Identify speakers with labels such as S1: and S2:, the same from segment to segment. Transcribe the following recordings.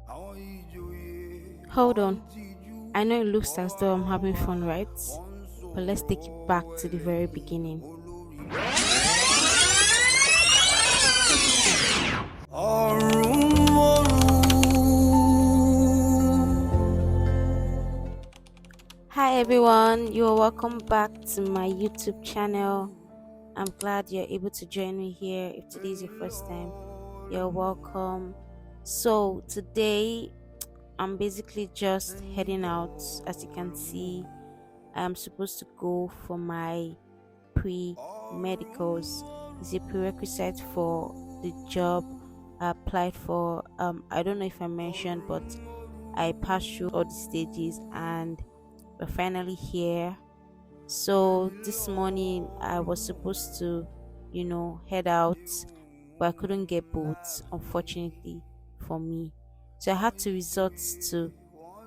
S1: Hold on. I know it looks as though I'm having fun, right? But let's take it back to the very beginning. Hi everyone, you are welcome back to my YouTube channel. I'm glad you're able to join me here. If today is your first time, you're welcome. So, today I'm basically just heading out. As you can see, I'm supposed to go for my pre medicals. It's a prerequisite for the job I applied for. I don't know if I mentioned, but I passed through all the stages and we're finally here. So this morning I was supposed to, head out, but I couldn't get boats, unfortunately for me. So I had to resort to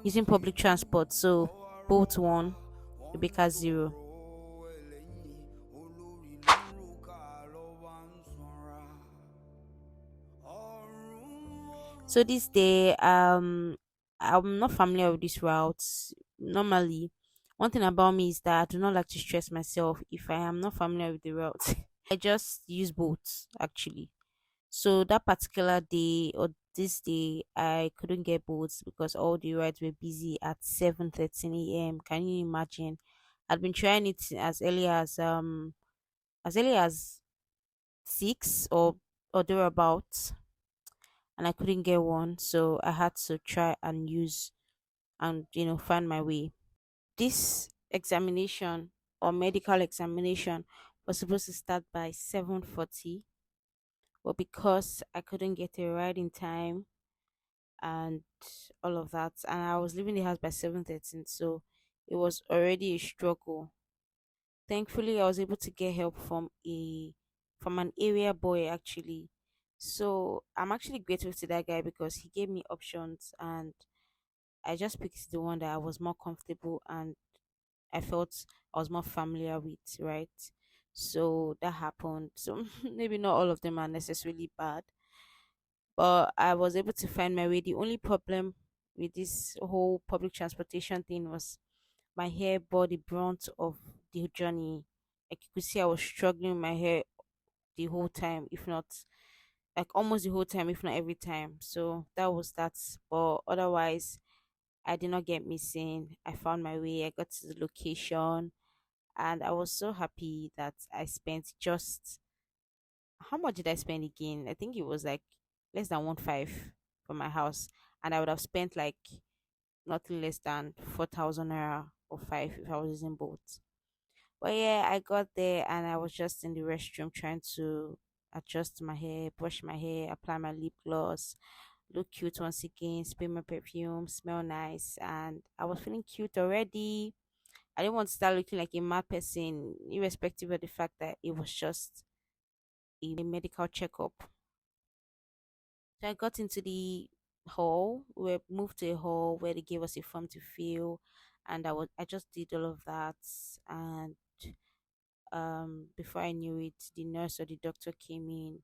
S1: using public transport. So boat one, Rebecca zero. So this day, I'm not familiar with these routes. Normally, one thing about me is that I do not like to stress myself if I am not familiar with the route. I just use boats actually. So that particular day or this day, I couldn't get boats because all the rides were busy at 7:13 a.m. Can you imagine? I'd been trying it as early as 6 or thereabouts, and I couldn't get one, so I had to try and use and find my way. This examination or medical examination was supposed to start by 7:40, but because I couldn't get a ride in time and all of that, and I was leaving the house by 7:13, so it was already a struggle. Thankfully, I was able to get help from an area boy actually. So I'm actually grateful to that guy because he gave me options and I just picked the one that I was more comfortable and I felt I was more familiar with, right? So that happened. So maybe not all of them are necessarily bad, but I was able to find my way. The only problem with this whole public transportation thing was my hair bore the brunt of the journey. Like you could see, I was struggling with my hair the whole time, if not like almost the whole time, if not every time. So that was that. But otherwise, I did not get missing. I found my way. I got to the location, and I was so happy that I spent just how much did I spend again? I think it was like less than 1.5 from my house, and I would have spent like nothing less than 4,000 naira or five if I was using both. But yeah, I got there and I was just in the restroom trying to adjust my hair, brush my hair, apply my lip gloss, look cute once again, spray my perfume, smell nice, and I was feeling cute already. I didn't want to start looking like a mad person, irrespective of the fact that it was just a medical checkup. So I got into the hall. We moved to a hall where they gave us a form to fill, and I just did all of that, and before I knew it, the nurse or the doctor came in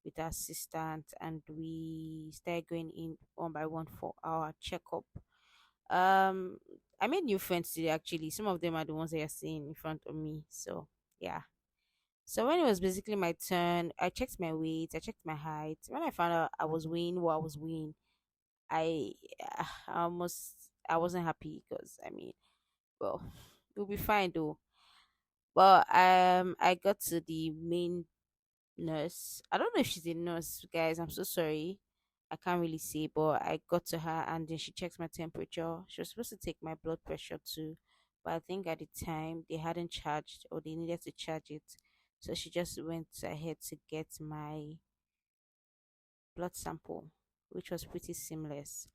S1: with her assistant, and we started going in one by one for our checkup. Um, I made new friends today. Actually, some of them are the ones that you're seeing in front of me. So yeah. So when it was basically my turn, I checked my weight, I checked my height. When I found out I was weighing what I was weighing, I I wasn't happy because well, it'll be fine though. But I got to the main nurse. I don't know if she's a nurse, guys. I'm so sorry. I can't really say, but I got to her and then she checked my temperature. She was supposed to take my blood pressure too, but I think at the time they hadn't charged or they needed to charge it. So she just went ahead to get my blood sample, which was pretty seamless.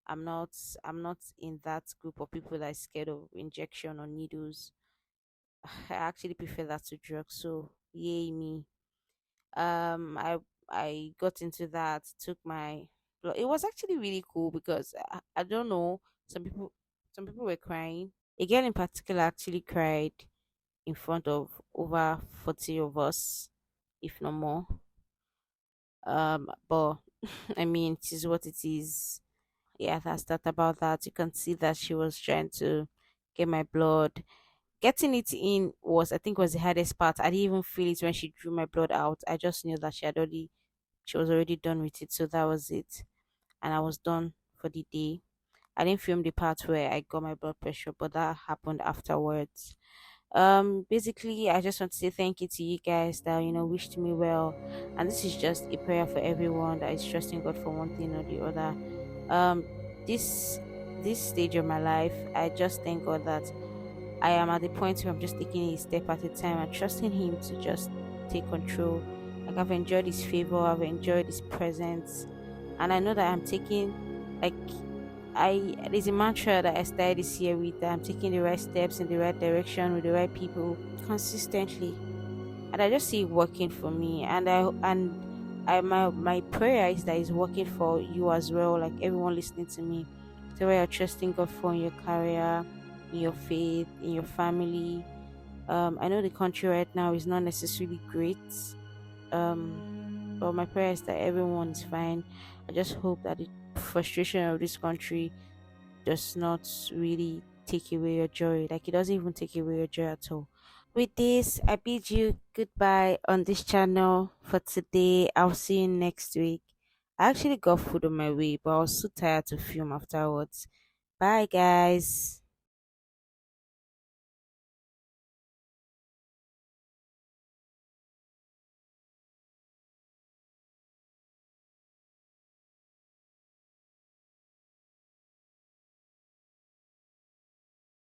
S1: I'm not I'm not in that group of people that is scared of injection or needles. I actually prefer that to drugs, so yay me. I got into that, took my it was actually really cool because I don't know, some people were crying. A girl in particular actually cried in front of over 40 of us, if not more. But I mean, it is what it is. Yeah, that's that about that. You can see that she was trying to get my blood. Getting it in was, I think, was the hardest part. I didn't even feel it when she drew my blood out. I just knew that she was already done with it. So that was it. And I was done for the day. I didn't film the part where I got my blood pressure, but that happened afterwards. Basically, I just want to say thank you to you guys that wished me well, and this is just a prayer for everyone that is trusting God for one thing or the other. um this this stage of my life, I just thank God that I am at the point where I'm just taking a step at a time and trusting Him to just take control. Like, I've enjoyed His favor, I've enjoyed His presence, and I know that I'm taking, like, I there's a mantra that I started this year with, that I'm taking the right steps in the right direction with the right people consistently, and I just see it working for me. And I my prayer is that it's working for you as well, like everyone listening to me. So where you're trusting God for in your career, in your faith, in your family. I know the country right now is not necessarily great. But my prayer is that everyone's fine. I just hope that the frustration of this country does not really take away your joy. Like, it doesn't even take away your joy at all. With this, I bid you goodbye on this channel for today. I'll see you next week. I actually got food on my way, but I was so tired to film afterwards. Bye, guys.